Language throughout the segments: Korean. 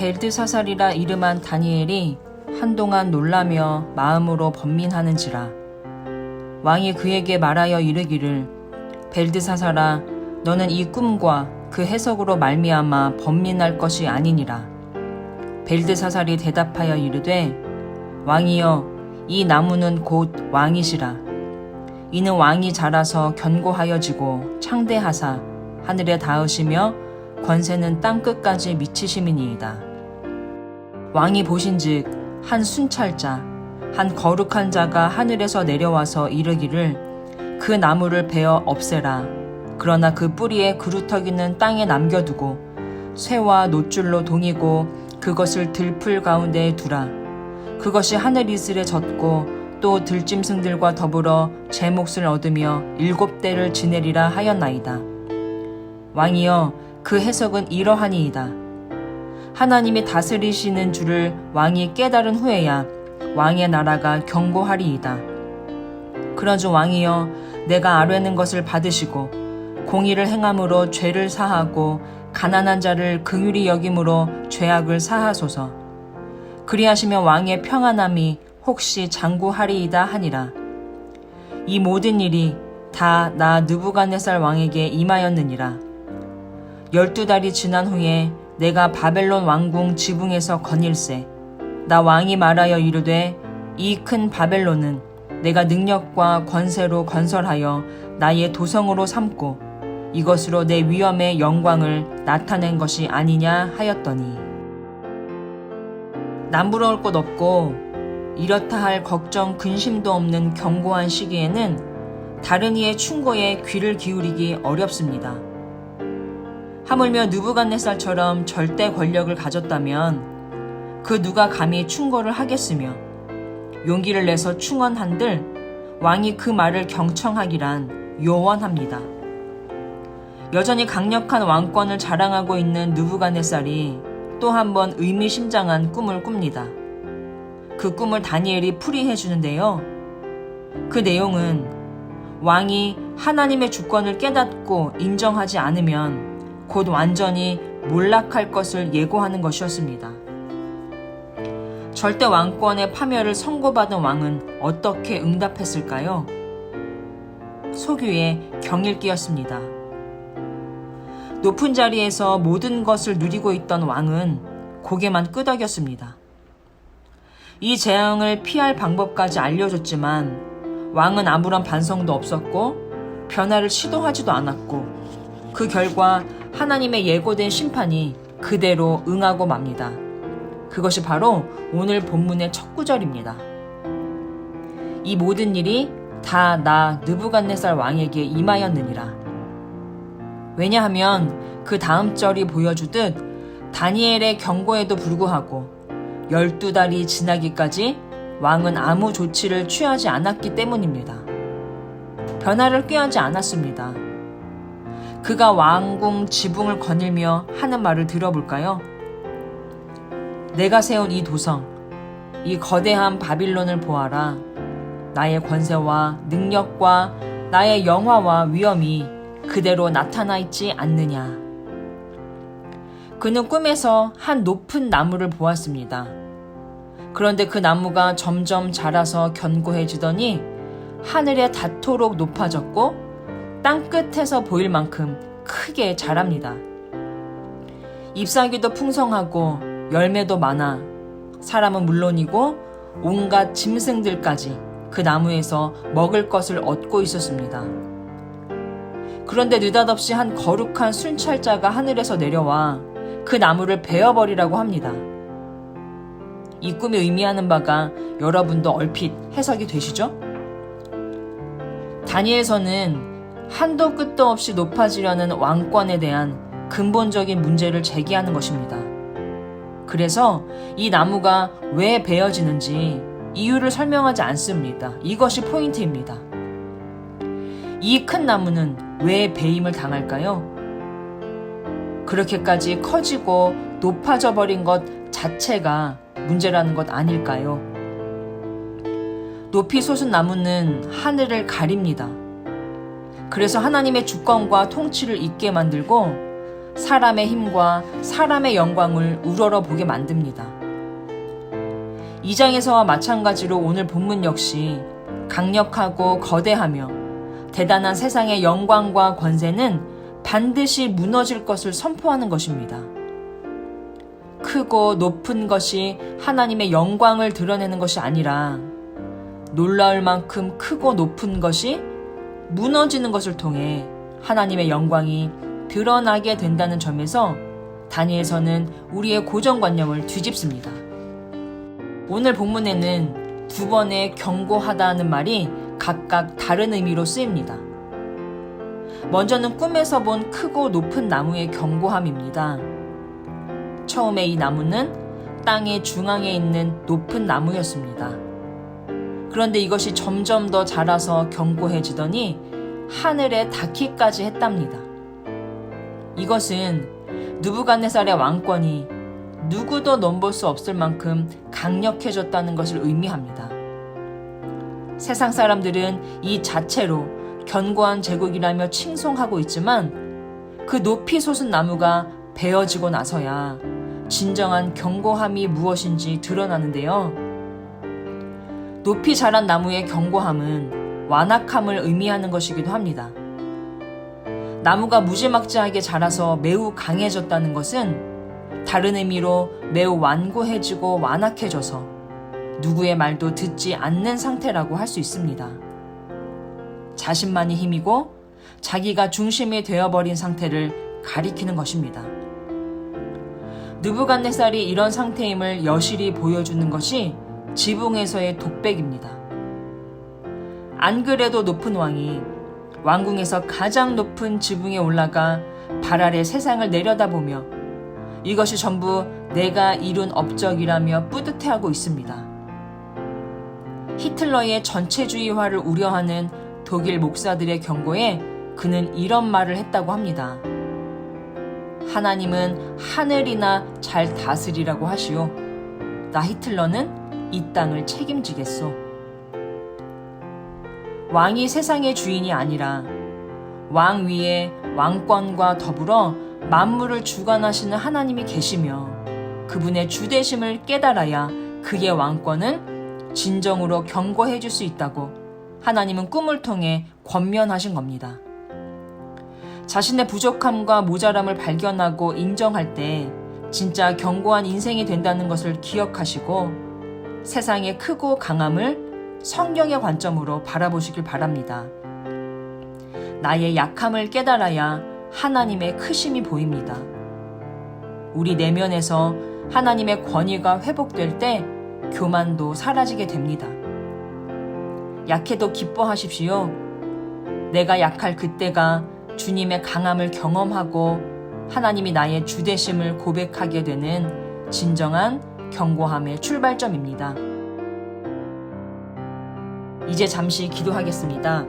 벨드사살이라 이름한 다니엘이 한동안 놀라며 마음으로 번민하는지라. 왕이 그에게 말하여 이르기를, 벨드사살아, 너는 이 꿈과 그 해석으로 말미암아 번민할 것이 아니니라. 벨드사살이 대답하여 이르되, 왕이여, 이 나무는 곧 왕이시라. 이는 왕이 자라서 견고하여지고 창대하사 하늘에 닿으시며 권세는 땅 끝까지 미치심이니이다. 왕이 보신즉 한 순찰자, 한 거룩한 자가 하늘에서 내려와서 이르기를, 그 나무를 베어 없애라. 그러나 그 뿌리에 그루터기는 땅에 남겨두고 쇠와 노줄로 동이고 그것을 들풀 가운데에 두라. 그것이 하늘 이슬에 젖고 또 들짐승들과 더불어 제 몫을 얻으며 7대를 지내리라 하였나이다. 왕이여, 그 해석은 이러하니이다. 하나님이 다스리시는 줄을 왕이 깨달은 후에야 왕의 나라가 견고하리이다. 그러므로 왕이여, 내가 아뢰는 것을 받으시고 공의를 행함으로 죄를 사하고 가난한 자를 긍휼히 여김으로 죄악을 사하소서. 그리하시면 왕의 평안함이 혹시 장구하리이다 하니라. 이 모든 일이 다 나 느부갓네살 왕에게 임하였느니라. 12달이 지난 후에 내가 바벨론 왕궁 지붕에서 거닐세. 나 왕이 말하여 이르되, 이 큰 바벨론은 내가 능력과 권세로 건설하여 나의 도성으로 삼고 이것으로 내 위엄의 영광을 나타낸 것이 아니냐 하였더니, 남부러울 것 없고 이렇다 할 걱정 근심도 없는 견고한 시기에는 다른 이의 충고에 귀를 기울이기 어렵습니다. 하물며 느부갓네살처럼 절대 권력을 가졌다면 그 누가 감히 충고를 하겠으며, 용기를 내서 충언한들 왕이 그 말을 경청하기란 요원합니다. 여전히 강력한 왕권을 자랑하고 있는 느부갓네살이 또 한 번 의미심장한 꿈을 꿉니다. 그 꿈을 다니엘이 풀이해 주는데요. 그 내용은 왕이 하나님의 주권을 깨닫고 인정하지 않으면 곧 완전히 몰락할 것을 예고하는 것이었습니다. 절대 왕권의 파멸을 선고받은 왕은 어떻게 응답했을까요? 소규의 경읽기였습니다. 높은 자리에서 모든 것을 누리고 있던 왕은 고개만 끄덕였습니다. 이 재앙을 피할 방법까지 알려줬지만 왕은 아무런 반성도 없었고 변화를 시도하지도 않았고, 그 결과 하나님의 예고된 심판이 그대로 응하고 맙니다. 그것이 바로 오늘 본문의 첫 구절입니다. 이 모든 일이 다 나 느부갓네살 왕에게 임하였느니라. 왜냐하면 그 다음 절이 보여주듯 다니엘의 경고에도 불구하고 12달이 지나기까지 왕은 아무 조치를 취하지 않았기 때문입니다. 변화를 꾀하지 않았습니다. 그가 왕궁 지붕을 거닐며 하는 말을 들어볼까요? 내가 세운 이 도성, 이 거대한 바빌론을 보아라. 나의 권세와 능력과 나의 영화와 위엄이 그대로 나타나 있지 않느냐. 그는 꿈에서 한 높은 나무를 보았습니다. 그런데 그 나무가 점점 자라서 견고해지더니 하늘에 닿도록 높아졌고 땅끝에서 보일 만큼 크게 자랍니다. 잎사귀도 풍성하고 열매도 많아 사람은 물론이고 온갖 짐승들까지 그 나무에서 먹을 것을 얻고 있었습니다. 그런데 느닷없이 한 거룩한 순찰자가 하늘에서 내려와 그 나무를 베어버리라고 합니다. 이 꿈이 의미하는 바가 여러분도 얼핏 해석이 되시죠? 다니엘서는 한도 끝도 없이 높아지려는 왕권에 대한 근본적인 문제를 제기하는 것입니다. 그래서 이 나무가 왜 베어지는지 이유를 설명하지 않습니다. 이것이 포인트입니다. 이 큰 나무는 왜 베임을 당할까요? 그렇게까지 커지고 높아져 버린 것 자체가 문제라는 것 아닐까요? 높이 솟은 나무는 하늘을 가립니다. 그래서 하나님의 주권과 통치를 잊게 만들고 사람의 힘과 사람의 영광을 우러러 보게 만듭니다. 2장에서와 마찬가지로 오늘 본문 역시 강력하고 거대하며 대단한 세상의 영광과 권세는 반드시 무너질 것을 선포하는 것입니다. 크고 높은 것이 하나님의 영광을 드러내는 것이 아니라 놀라울 만큼 크고 높은 것이 무너지는 것을 통해 하나님의 영광이 드러나게 된다는 점에서 다니엘서는 우리의 고정관념을 뒤집습니다. 오늘 본문에는 두 번의 경고하다는 말이 각각 다른 의미로 쓰입니다. 먼저는 꿈에서 본 크고 높은 나무의 경고함입니다. 처음에 이 나무는 땅의 중앙에 있는 높은 나무였습니다. 그런데 이것이 점점 더 자라서 견고해지더니 하늘에 닿기까지 했답니다. 이것은 느부갓네살의 왕권이 누구도 넘볼 수 없을 만큼 강력해졌다는 것을 의미합니다. 세상 사람들은 이 자체로 견고한 제국이라며 칭송하고 있지만 그 높이 솟은 나무가 베어지고 나서야 진정한 견고함이 무엇인지 드러나는데요. 높이 자란 나무의 견고함은 완악함을 의미하는 것이기도 합니다. 나무가 무지막지하게 자라서 매우 강해졌다는 것은 다른 의미로 매우 완고해지고 완악해져서 누구의 말도 듣지 않는 상태라고 할 수 있습니다. 자신만이 힘이고 자기가 중심이 되어버린 상태를 가리키는 것입니다. 느부갓네살이 이런 상태임을 여실히 보여주는 것이 지붕에서의 독백입니다. 안 그래도 높은 왕이 왕궁에서 가장 높은 지붕에 올라가 발 아래 세상을 내려다보며 이것이 전부 내가 이룬 업적이라며 뿌듯해하고 있습니다. 히틀러의 전체주의화를 우려하는 독일 목사들의 경고에 그는 이런 말을 했다고 합니다. 하나님은 하늘이나 잘 다스리라고 하시오. 나 히틀러는 이 땅을 책임지겠소. 왕이 세상의 주인이 아니라 왕 위에 왕권과 더불어 만물을 주관하시는 하나님이 계시며 그분의 주대심을 깨달아야 그의 왕권은 진정으로 견고해 줄 수 있다고 하나님은 꿈을 통해 권면하신 겁니다. 자신의 부족함과 모자람을 발견하고 인정할 때 진짜 견고한 인생이 된다는 것을 기억하시고 세상의 크고 강함을 성경의 관점으로 바라보시길 바랍니다. 나의 약함을 깨달아야 하나님의 크심이 보입니다. 우리 내면에서 하나님의 권위가 회복될 때 교만도 사라지게 됩니다. 약해도 기뻐하십시오. 내가 약할 그때가 주님의 강함을 경험하고 하나님이 나의 주되심을 고백하게 되는 진정한 견고함의 출발점입니다. 이제 잠시 기도하겠습니다.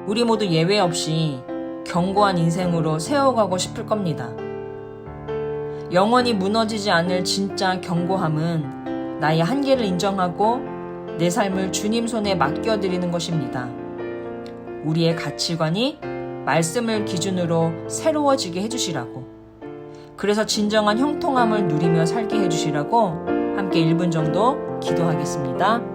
우리 모두 예외 없이 견고한 인생으로 세워가고 싶을 겁니다. 영원히 무너지지 않을 진짜 견고함은 나의 한계를 인정하고 내 삶을 주님 손에 맡겨드리는 것입니다. 우리의 가치관이 말씀을 기준으로 새로워지게 해주시라고, 그래서 진정한 형통함을 누리며 살게 해주시라고 함께 1분 정도 기도하겠습니다.